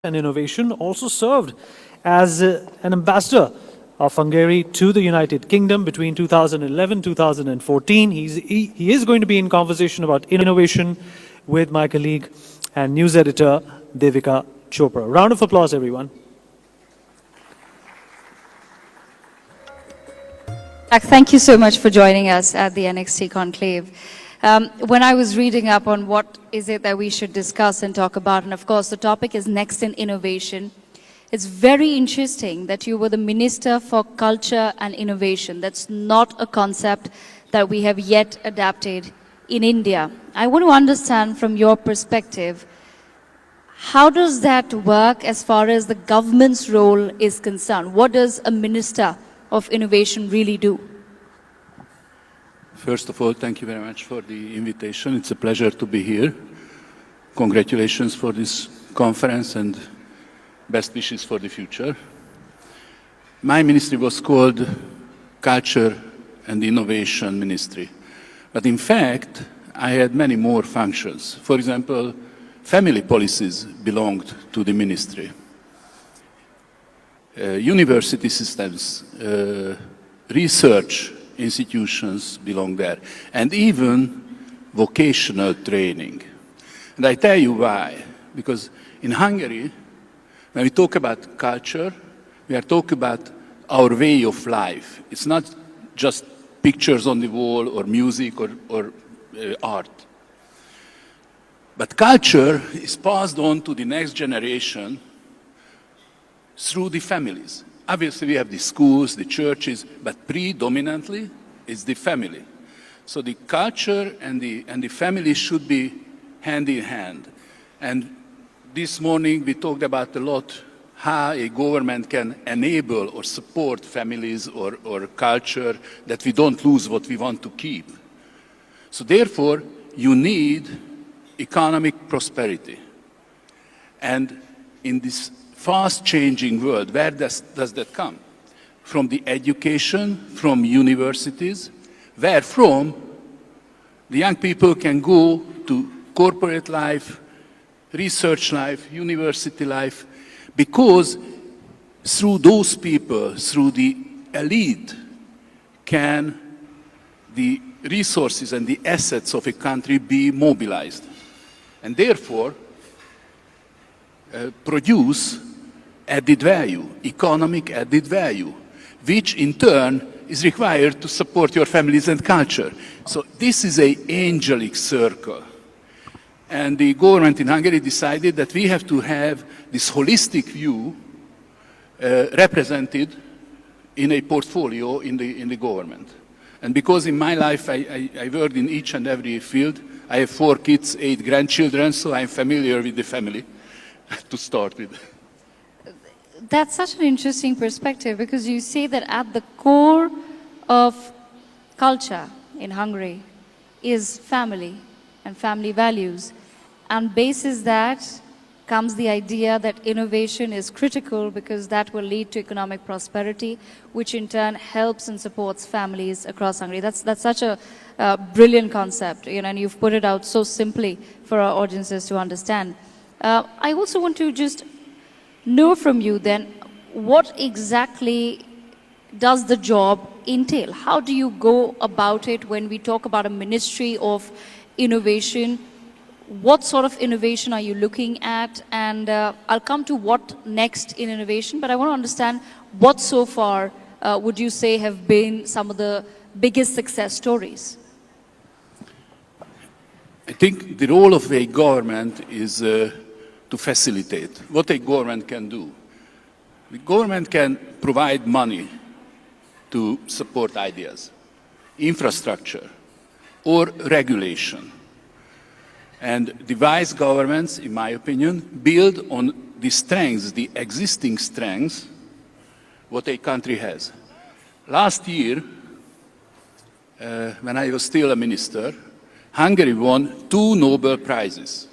and Innovation, also served as an ambassador of Hungary to the United Kingdom between 2011-2014. He is going to be in conversation about innovation with my colleague and news editor, Devika Chopra. Round of applause, everyone. Thank you so much for joining us at the NXT Conclave. When I was reading up on what is it that we should discuss and talk about, and of course the topic is Next in Innovation, it's very interesting that you were the Minister for Culture and Innovation. That's not a concept that we have yet adapted in India. I want to understand from your perspective, how does that work as far as the government's role is concerned? What does a Minister of Innovation really do? First of all, thank you very much for the invitation. It's a pleasure to be here. Congratulations for this conference and best wishes for the future. My ministry was called Culture and Innovation Ministry. But in fact, I had many more functions. For example, family policies belonged to the ministry. University systems, research institutions belong there, and even vocational training. And I tell you why. Because in Hungary, when we talk about culture, we are talking about our way of life. It's not just pictures on the wall or music or art. But culture is passed on to the next generation through the families. Obviously, we have the schools, the churches, but predominantly it's the family. So the culture and the family should be hand in hand. And this morning we talked about a lot how a government can enable or support families or culture, that we don't lose what we want to keep. So therefore, you need economic prosperity. And in this fast-changing world, where does that come? From the education, from universities, where from the young people can go to corporate life, research life, university life, because through those people, through the elite, can the resources and the assets of a country be mobilized, and therefore produce added value, economic added value, which in turn is required to support your families and culture. So this is an angelic circle. And the government in Hungary decided that we have to have this holistic view represented in a portfolio in the government. And because in my life I worked in each and every field, I have 4 kids, 8 grandchildren, so I'm familiar with the family to start with. That's such an interesting perspective, because you say that at the core of culture in Hungary is family and family values. And basis that comes the idea that innovation is critical, because that will lead to economic prosperity, which in turn helps and supports families across Hungary. That's such a brilliant concept, and you've put it out so simply for our audiences to understand. I also want to just know from you then, what exactly does the job entail? How do you go about it when we talk about a ministry of innovation? What sort of innovation are you looking at? And I'll come to what next in innovation, but I want to understand what so far would you say have been some of the biggest success stories? I think the role of a government is to facilitate what a government can do. The government can provide money to support ideas, infrastructure, or regulation. And the wise governments, in my opinion, build on the strengths, the existing strengths, what a country has. Last year, when I was still a minister, Hungary won 2 Nobel Prizes.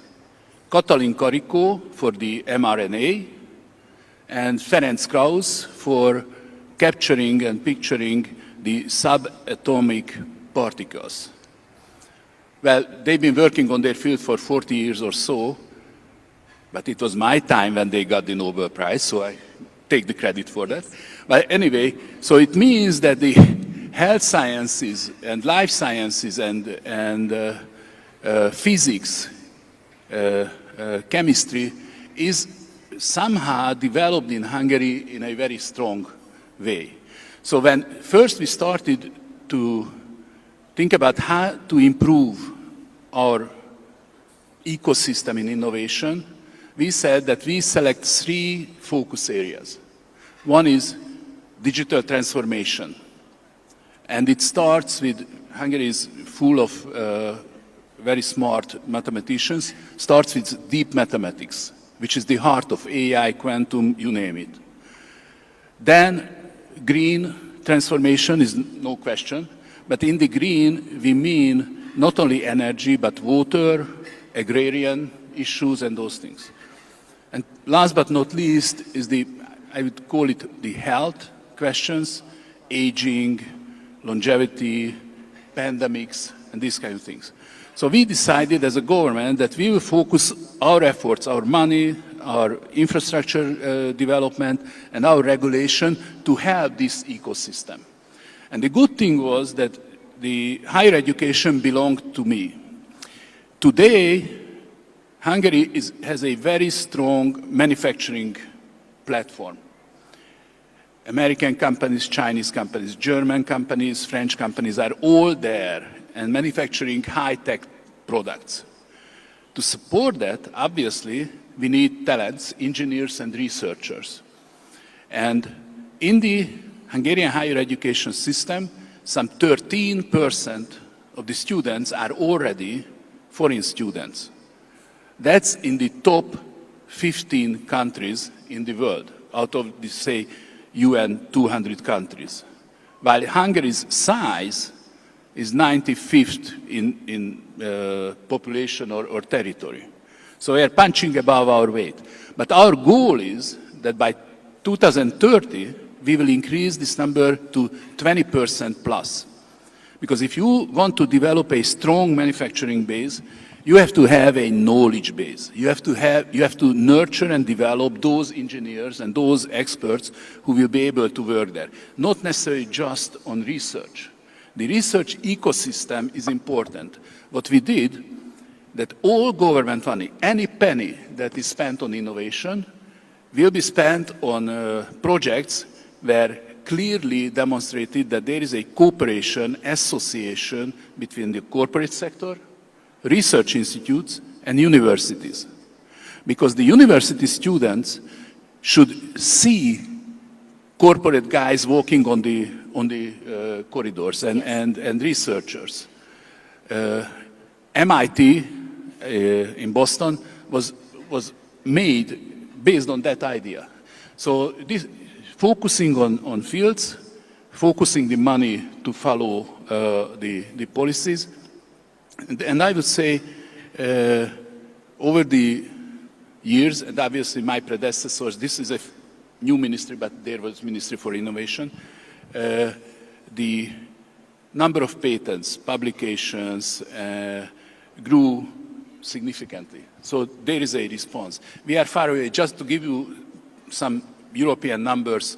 Katalin Karikó for the mRNA, and Ferenc Krauss for capturing and picturing the subatomic particles. Well, they've been working on their field for 40 years or so, But it was my time when they got the Nobel Prize, so I take the credit for that. But anyway, so it means that the health sciences and life sciences and physics, chemistry is somehow developed in Hungary in a very strong way. So when first we started to think about how to improve our ecosystem in innovation, we said that we select 3 focus areas. One is digital transformation. And it starts with, Hungary is full of very smart mathematicians, starts with deep mathematics, which is the heart of AI, quantum, you name it. Then green transformation is no question, but in the green we mean not only energy, but water, agrarian issues and those things. And last but not least is I would call it the health questions, aging, longevity, pandemics, and these kind of things. So we decided as a government that we will focus our efforts, our money, our infrastructure development, and our regulation to help this ecosystem. And the good thing was that the higher education belonged to me. Today, Hungary has a very strong manufacturing platform. American companies, Chinese companies, German companies, French companies are all there and manufacturing high-tech products. To support that, obviously, we need talents, engineers and researchers. And in the Hungarian higher education system, some 13% of the students are already foreign students. That's in the top 15 countries in the world, out of the, say, UN 200 countries. While Hungary's size is 95th in population or territory. So we are punching above our weight. But our goal is that by 2030, we will increase this number to 20% plus. Because if you want to develop a strong manufacturing base, you have to have a knowledge base. You have to nurture and develop those engineers and those experts who will be able to work there. Not necessarily just on research. The research ecosystem is important. What we did, that all government money, any penny that is spent on innovation, will be spent on projects where clearly demonstrated that there is a cooperation, association between the corporate sector, research institutes, and universities. Because the university students should see corporate guys walking on the corridors and researchers. MIT in Boston was made based on that idea. So this, focusing on fields, focusing the money to follow the policies, and I would say over the years, and obviously my predecessors, this is a new ministry, but there was Ministry for Innovation, the number of patents, publications grew significantly. So there is a response. We are far away. Just to give you some European numbers,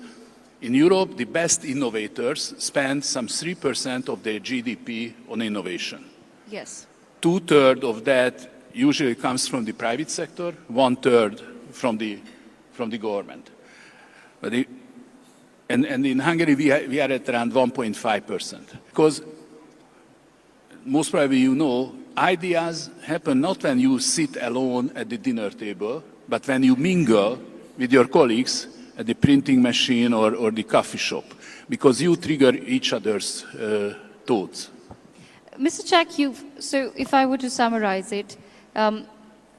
in Europe, the best innovators spend some 3% of their GDP on innovation. Yes. 2/3 of that usually comes from the private sector, 1/3 from the government. But and in Hungary, we are at around 1.5%. Because most probably you know, ideas happen not when you sit alone at the dinner table, but when you mingle with your colleagues at the printing machine or the coffee shop, because you trigger each other's thoughts. Mr. Csak, so if I were to summarize it,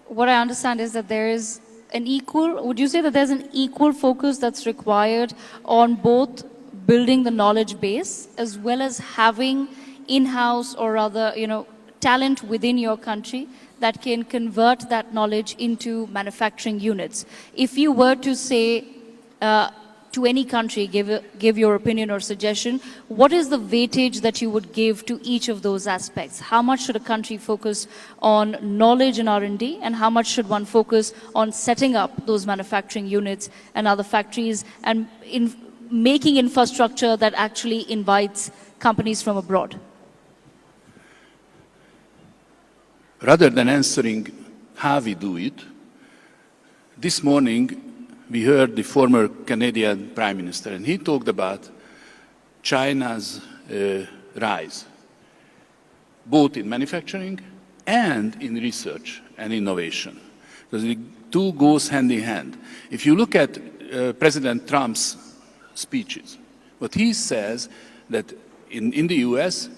what I understand is that there is would you say that there's an equal focus that's required on both building the knowledge base as well as having in-house or rather, talent within your country that can convert that knowledge into manufacturing units? If you were to say, to any country, give your opinion or suggestion, what is the weightage that you would give to each of those aspects? How much should a country focus on knowledge and R&D, and how much should one focus on setting up those manufacturing units and other factories and in making infrastructure that actually invites companies from abroad? Rather than answering how we do it, this morning we heard the former Canadian Prime Minister, and he talked about China's rise, both in manufacturing and in research and innovation. Because the two goes hand in hand. If you look at President Trump's speeches, what he says that in the US,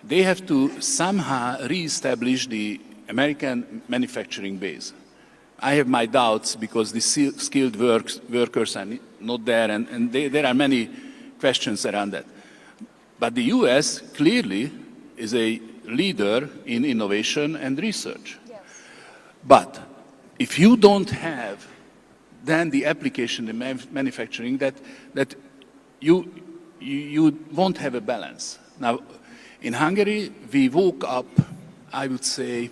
they have to somehow reestablish the American manufacturing base. I have my doubts because the skilled workers are not there, and there are many questions around that. But the US clearly is a leader in innovation and research. Yes. But if you don't have then the application in manufacturing, that you won't have a balance. Now, in Hungary, we woke up, I would say,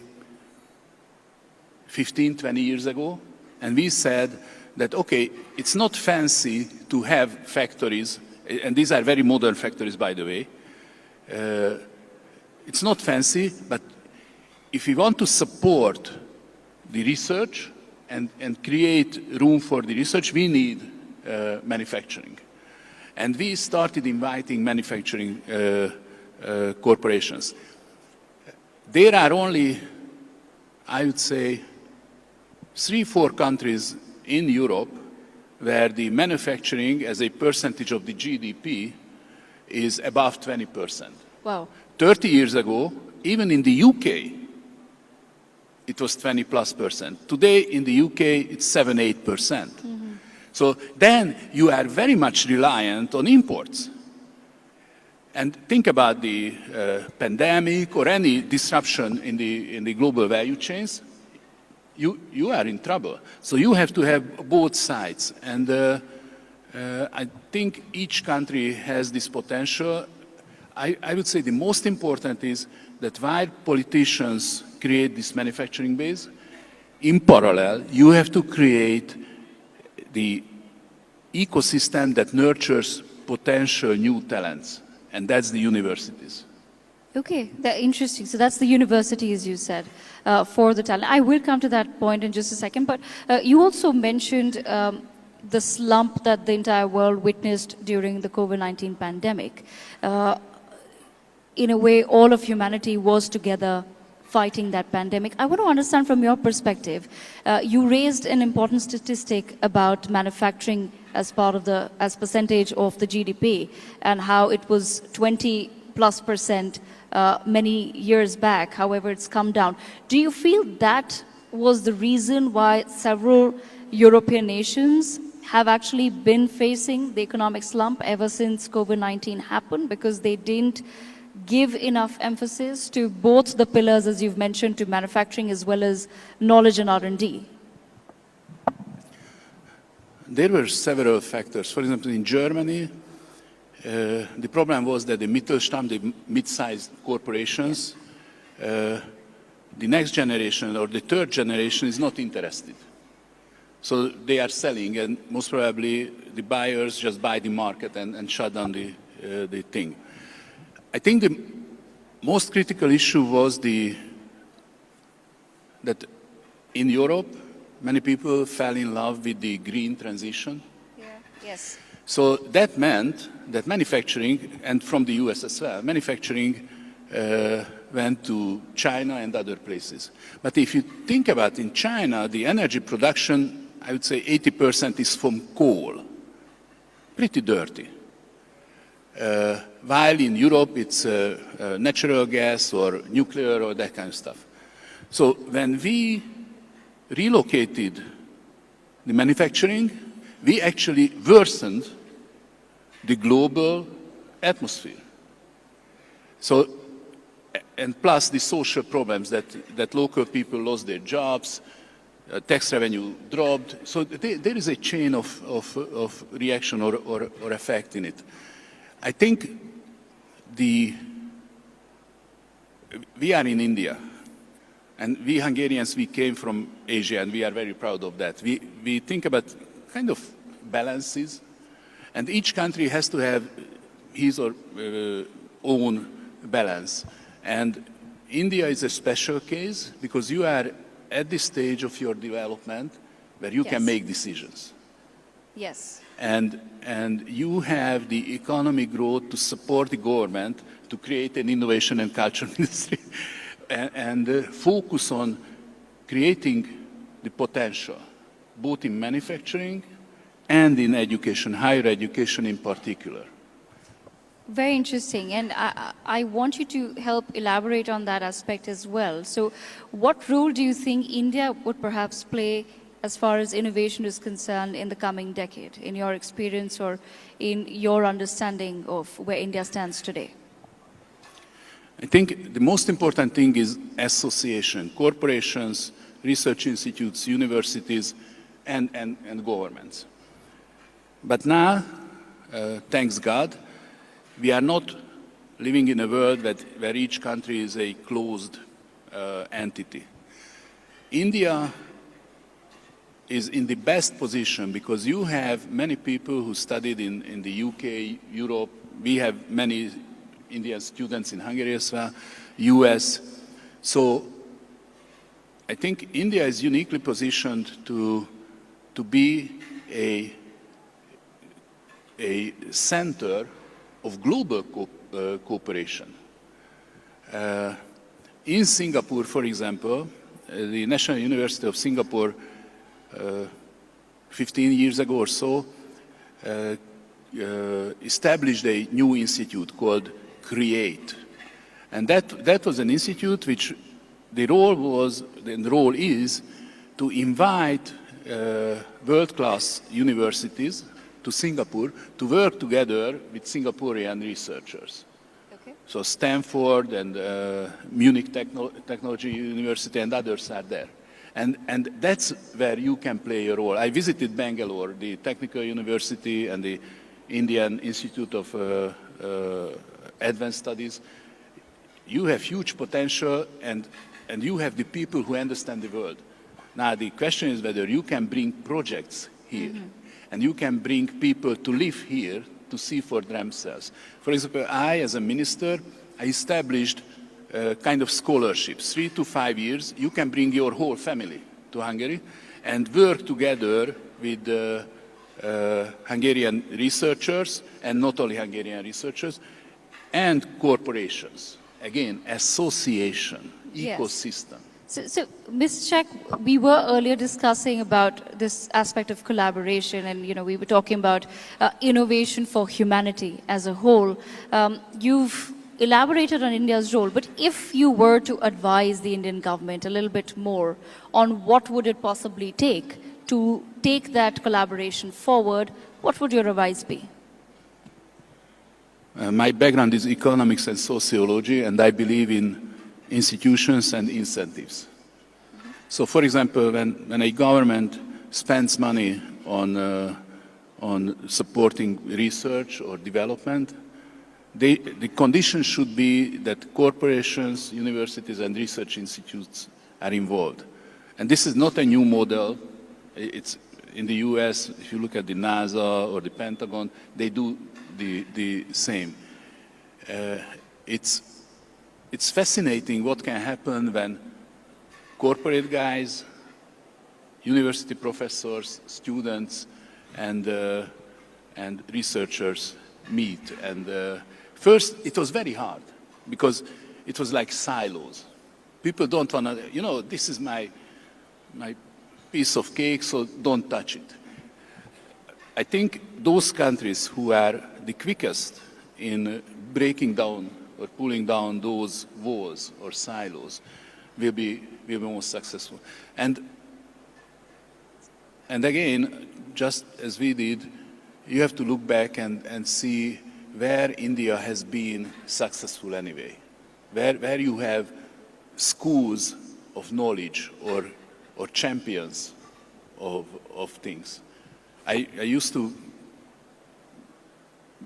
15, 20 years ago, and we said that, okay, it's not fancy to have factories, and these are very modern factories, by the way. It's not fancy, but if we want to support the research and create room for the research, we need manufacturing. And we started inviting manufacturing corporations. There are only, I would say, 3-4 countries in Europe where the manufacturing as a percentage of the GDP is above 20%. Wow. 30 years ago, even in the UK, it was 20+%. Today in the UK, it's 7-8%. Mm-hmm. So then you are very much reliant on imports. And think about the pandemic or any disruption in the global value chains. You are in trouble. So you have to have both sides. And I think each country has this potential. I would say the most important is that while politicians create this manufacturing base, in parallel, you have to create the ecosystem that nurtures potential new talents. And that's the universities. Okay, interesting. So that's the universities, you said, for the talent. I will come to that point in just a second, but you also mentioned the slump that the entire world witnessed during the COVID-19 pandemic. In a way, all of humanity was together fighting that pandemic. I want to understand from your perspective, you raised an important statistic about manufacturing as part of as percentage of the GDP, and how it was 20+% many years back. However, it's come down. Do you feel that was the reason why several European nations have actually been facing the economic slump ever since COVID-19 happened, because they didn't give enough emphasis to both the pillars, as you've mentioned, to manufacturing as well as knowledge and R&D? There were several factors. For example, in Germany, the problem was that the Mittelstand, the mid-sized corporations, the next generation or the third generation is not interested. So they are selling, and most probably the buyers just buy the market and shut down the thing. I think the most critical issue was that in Europe, many people fell in love with the green transition. Yeah. Yes. So that meant that manufacturing, and from the US as well, manufacturing went to China and other places. But if you think about in China, the energy production, I would say 80% is from coal. Pretty dirty. While in Europe, it's natural gas or nuclear or that kind of stuff. So when we relocated the manufacturing, we actually worsened the global atmosphere. So, and plus the social problems that local people lost their jobs, tax revenue dropped. So there is a chain of reaction or effect in it. I think we are in India, and we Hungarians, we came from Asia, and we are very proud of that. We think about kind of balances, and each country has to have his or own balance. And India is a special case because you are at this stage of your development where you can make decisions. Yes. And you have the economic growth to support the government to create an innovation and culture ministry and focus on creating the potential, both in manufacturing and in education, higher education in particular. Very interesting, and I want you to help elaborate on that aspect as well. So what role do you think India would perhaps play as far as innovation is concerned in the coming decade, in your experience or in your understanding of where India stands today? I think the most important thing is association, corporations, research institutes, universities, and governments. But now, thanks God, we are not living in a world where each country is a closed entity. India is in the best position because you have many people who studied in the UK, Europe. We have many Indian students in Hungary as well, US. So I think India is uniquely positioned to be a center of global cooperation. In Singapore, for example, the National University of Singapore 15 years ago or so established a new institute called CREATE. And that was an institute which the role is to invite world-class universities to Singapore to work together with Singaporean researchers. Okay. So Stanford and Munich Technology University and others are there. And that's where you can play a role. I visited Bangalore, the Technical University and the Indian Institute of Advanced Studies. You have huge potential and you have the people who understand the world. Now the question is whether you can bring projects here. Mm-hmm. And you can bring people to live here to see for themselves. For example, I, as a minister, I established kind of scholarships, 3 to 5 years. You can bring your whole family to Hungary and work together with Hungarian researchers, and not only Hungarian researchers, and corporations. Again, association, ecosystem. So, Ms. Csak, we were earlier discussing about this aspect of collaboration, and we were talking about innovation for humanity as a whole. You've elaborated on India's role, but if you were to advise the Indian government a little bit more on what would it possibly take to take that collaboration forward, what would your advice be? My background is economics and sociology, and I believe in institutions and incentives. Mm-hmm. So, for example, when a government spends money on supporting research or development, the condition should be that corporations, universities, and research institutes are involved. And this is not a new model. It's in the US, if you look at the NASA or the Pentagon, they do the same. It's fascinating what can happen when corporate guys, university professors, students, and researchers meet. And first, it was very hard because it was like silos. People don't want to, this is my piece of cake, so don't touch it. I think those countries who are the quickest in breaking down or pulling down those walls or silos will be most successful. And again, just as we did, you have to look back and see where India has been successful anyway, where you have schools of knowledge or or champions of things. I used to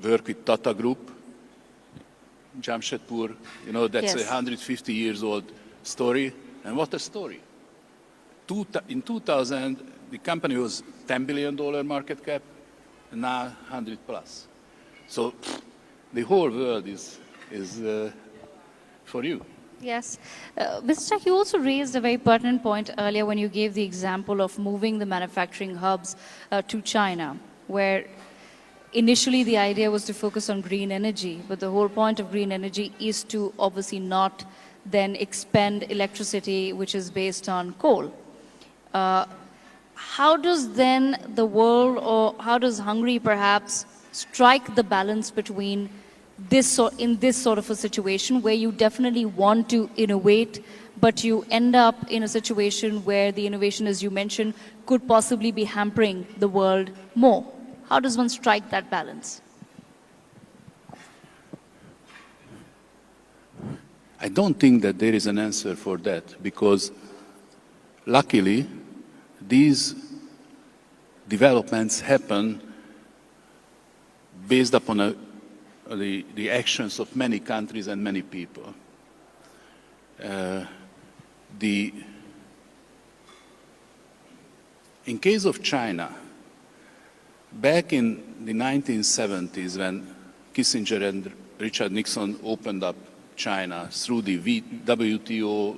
work with Tata Group, Jamshedpur, you know, that's Yes. a 150 years old story. And what a story. In 2000, the company was $10 billion market cap, and now 100 plus. So the whole world is for you. Yes. Mr. Csak, you also raised a very pertinent point earlier when you gave the example of moving the manufacturing hubs to China, where initially the idea was to focus on green energy, but the whole point of green energy is to obviously not then expend electricity which is based on coal. How does then the world, or how does Hungary perhaps strike the balance between in this sort of a situation where you definitely want to innovate, but you end up in a situation where the innovation, as you mentioned, could possibly be hampering the world more? How does one strike that balance? I don't think that there is an answer for that, because luckily these developments happen based upon the actions of many countries and many people. In case of China, back in the 1970s, when Kissinger and Richard Nixon opened up China through the WTO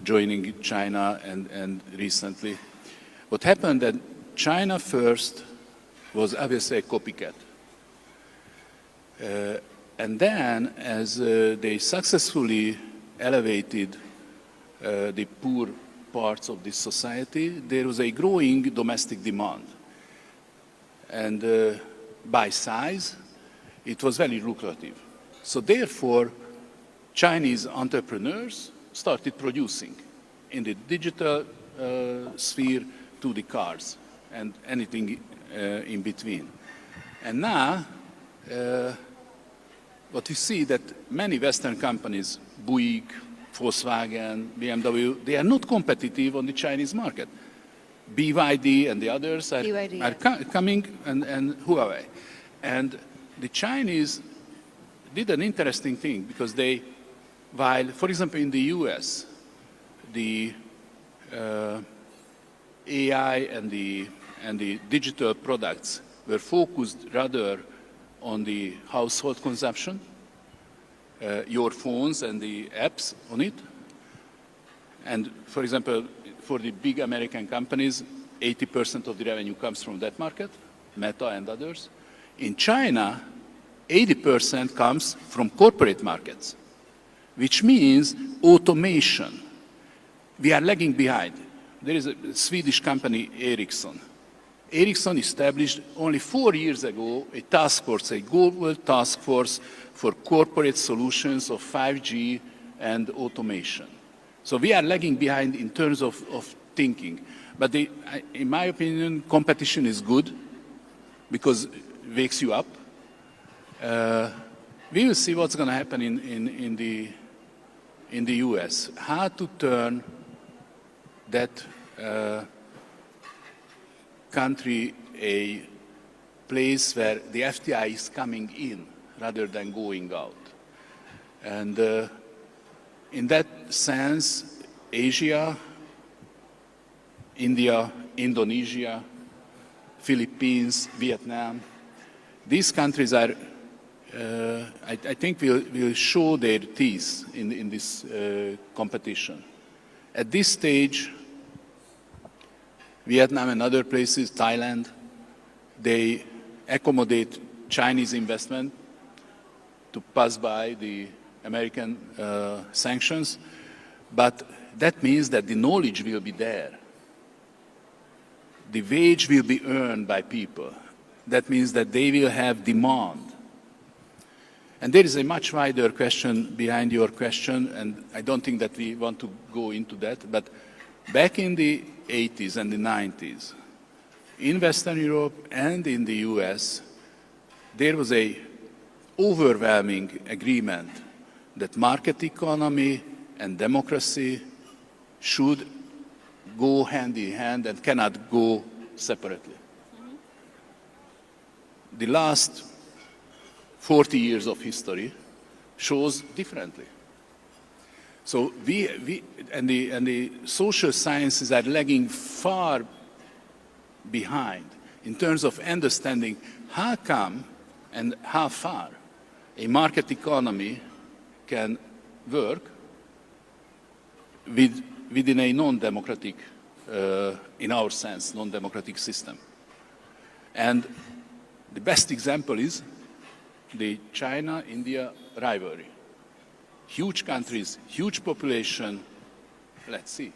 joining China and recently, what happened that China first was obviously a copycat. And then, as they successfully elevated the poor parts of this society, there was a growing domestic demand. And by size, it was very lucrative. So therefore, Chinese entrepreneurs started producing in the digital sphere to the cars and anything in between. And now, what you see that many Western companies, Buick, Volkswagen, BMW, they are not competitive on the Chinese market. BYD and the others are coming, and Huawei. And the Chinese did an interesting thing, because they, while, for example, in the US, the AI and the digital products were focused rather on the household consumption, your phones and the apps on it. And for example, for the big American companies, 80% of the revenue comes from that market, Meta and others. In China, 80% comes from corporate markets, which means automation. We are lagging behind. There is a Swedish company, Ericsson. Ericsson established only 4 years ago a task force, a global task force for corporate solutions of 5G and automation. So we are lagging behind in terms of thinking. But in my opinion, competition is good because it wakes you up. We will see what's going to happen in the US. How to turn that country a place where the FDI is coming in rather than going out. And in that sense, Asia, India, Indonesia, Philippines, Vietnam, these countries are, I think, will show their teeth in this competition. At this stage, Vietnam and other places, Thailand, they accommodate Chinese investment to pass by the American sanctions, but that means that the knowledge will be there. The wage will be earned by people. That means that they will have demand. And there is a much wider question behind your question, and I don't think that we want to go into that, but back in the 80s and the 90s, in Western Europe and in the US, there was a overwhelming agreement that market economy and democracy should go hand in hand and cannot go separately. The last 40 years of history shows differently. So the social sciences are lagging far behind in terms of understanding how come and how far a market economy can work within a non-democratic, in our sense, non-democratic system. And the best example is the China-India rivalry. Huge countries, huge population. Let's see.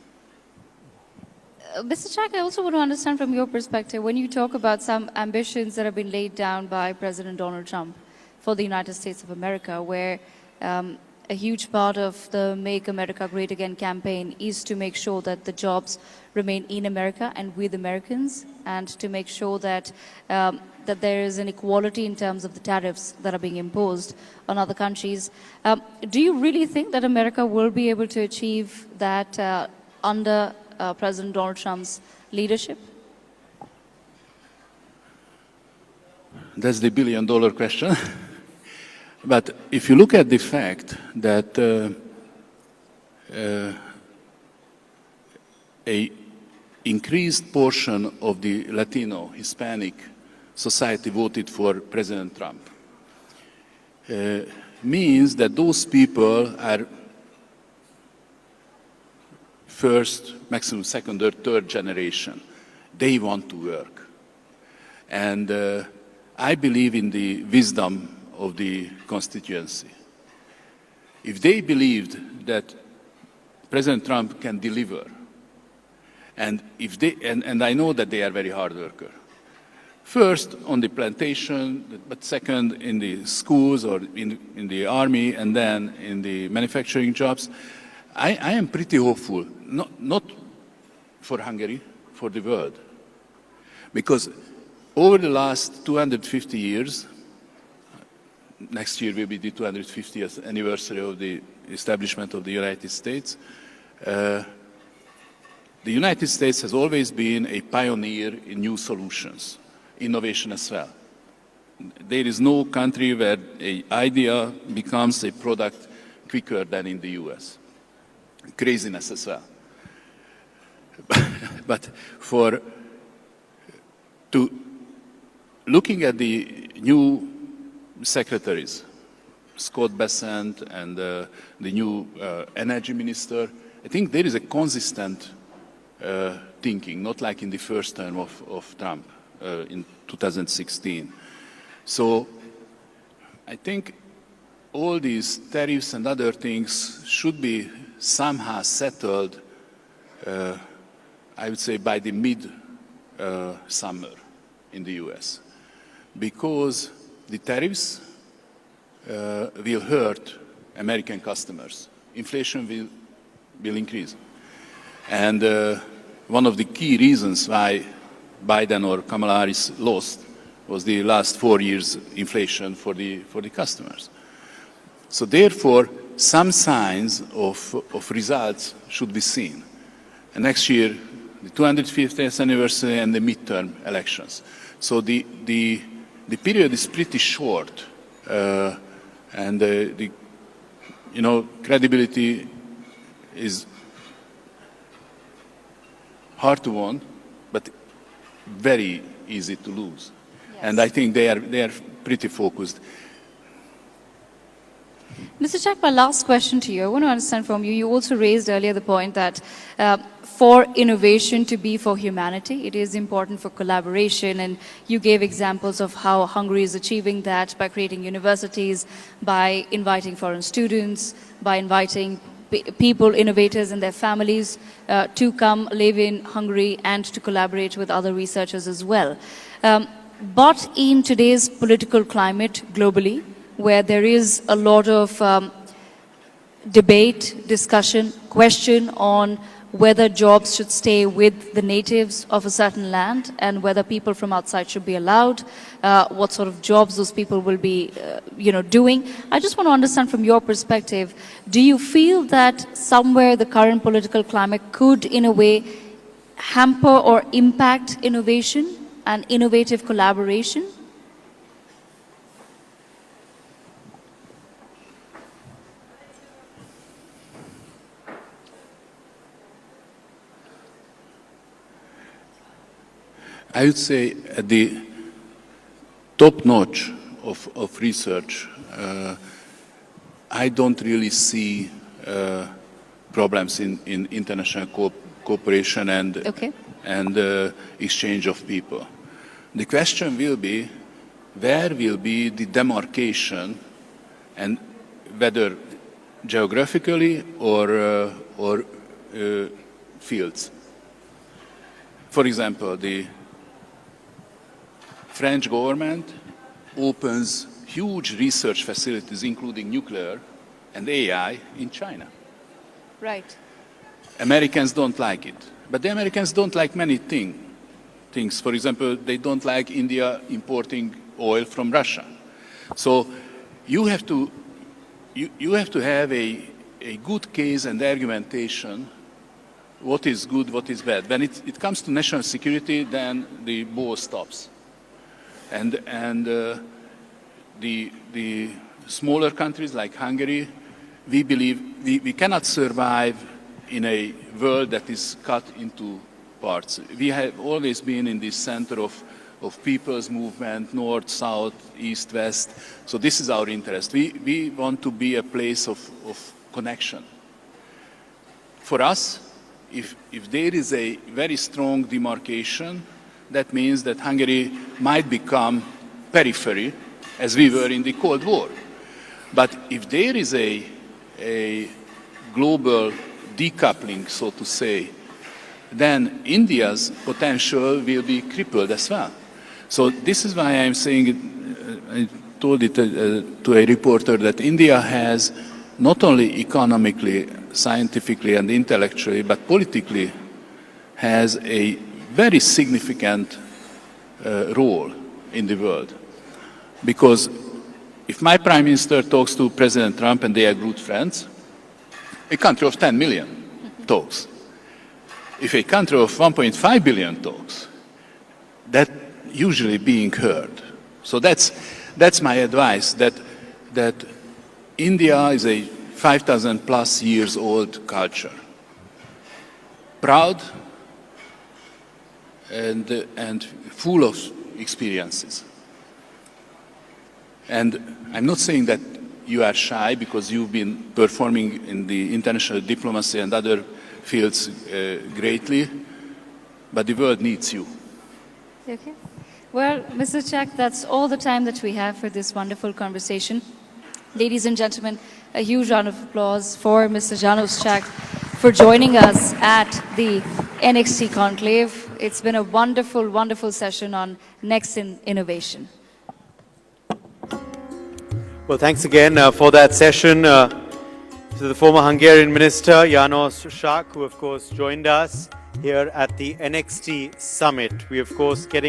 Mr. Csak, I also want to understand from your perspective, when you talk about some ambitions that have been laid down by President Donald Trump for the United States of America, where a huge part of the Make America Great Again campaign is to make sure that the jobs remain in America and with Americans, and to make sure that that there is an equality in terms of the tariffs that are being imposed on other countries. Do you really think that America will be able to achieve that under President Donald Trump's leadership? That's the billion-dollar question. But if you look at the fact that a increased portion of the Latino, Hispanic society voted for President Trump, means that those people are first, maximum second or third generation. They want to work. And I believe in the wisdom of the constituency. If they believed that President Trump can deliver, and if they, and I know that they are very hard workers, first on the plantation, but second in the schools or in the army, and then in the manufacturing jobs, I am pretty hopeful, not for Hungary, for the world. Because over the last 250 years, next year will be the 250th anniversary of the establishment of the United States, the United States has always been a pioneer in new solutions, innovation as well. There is no country where an idea becomes a product quicker than in the US. Craziness as well. But looking at the new secretaries, Scott Bessent and the new energy minister, I think there is a consistent thinking, not like in the first term of Trump in 2016. So I think all these tariffs and other things should be somehow settled, I would say, by the mid-summer in the US. Because the tariffs will hurt American customers. Inflation will increase. And one of the key reasons why Biden or Kamala Harris lost was the last 4 years inflation for the customers. So therefore, some signs of results should be seen. And next year, the 250th anniversary and the midterm elections. So the period is pretty short, and the credibility is hard to win, but very easy to lose. Yes. And I think they are pretty focused. Mr. Csak, my last question to you. I want to understand from you. You also raised earlier the point that for innovation to be for humanity, it is important for collaboration, and you gave examples of how Hungary is achieving that by creating universities, by inviting foreign students, by inviting people, innovators and their families to come live in Hungary and to collaborate with other researchers as well. But in today's political climate globally, where there is a lot of debate, discussion, question on whether jobs should stay with the natives of a certain land and whether people from outside should be allowed, what sort of jobs those people will be, doing. I just want to understand from your perspective, do you feel that somewhere the current political climate could, in a way, hamper or impact innovation and innovative collaboration? I would say at the top notch of research, I don't really see problems in international cooperation and, Okay. and exchange of people. The question will be, where will be the demarcation, and whether geographically or fields. For example, the French government opens huge research facilities, including nuclear and AI, in China. Right. Americans don't like it. But the Americans don't like many things. For example, they don't like India importing oil from Russia. So you have to have a good case and argumentation, what is good, what is bad. When it comes to national security, then the ball stops. And the smaller countries like Hungary, we believe we cannot survive in a world that is cut into parts. We have always been in the center of people's movement, north, south, east, west. So this is our interest. We want to be a place of connection. For us, if there is a very strong demarcation, that means that Hungary might become periphery, as we were in the Cold War. But if there is a global decoupling, so to say, then India's potential will be crippled as well. So this is why I'm saying, I told it to a reporter, that India has not only economically, scientifically and intellectually, but politically has a very significant role in the world. Because if my Prime Minister talks to President Trump and they are good friends, a country of 10 million talks. If a country of 1.5 billion talks, that usually being heard. So that's my advice, that India is a 5,000 plus years old culture. Proud and full of experiences. And I'm not saying that you are shy because you've been performing in the international diplomacy and other fields greatly, but the world needs you. Okay. Well, Mr. Csak, that's all the time that we have for this wonderful conversation. Ladies and gentlemen, a huge round of applause for Mr. Janos Csak for joining us at the NXT Conclave. It's been a wonderful, wonderful session on Next in Innovation. Well, thanks again for that session to the former Hungarian Minister, Janos Csak, who of course joined us here at the NXT Summit. We of course getting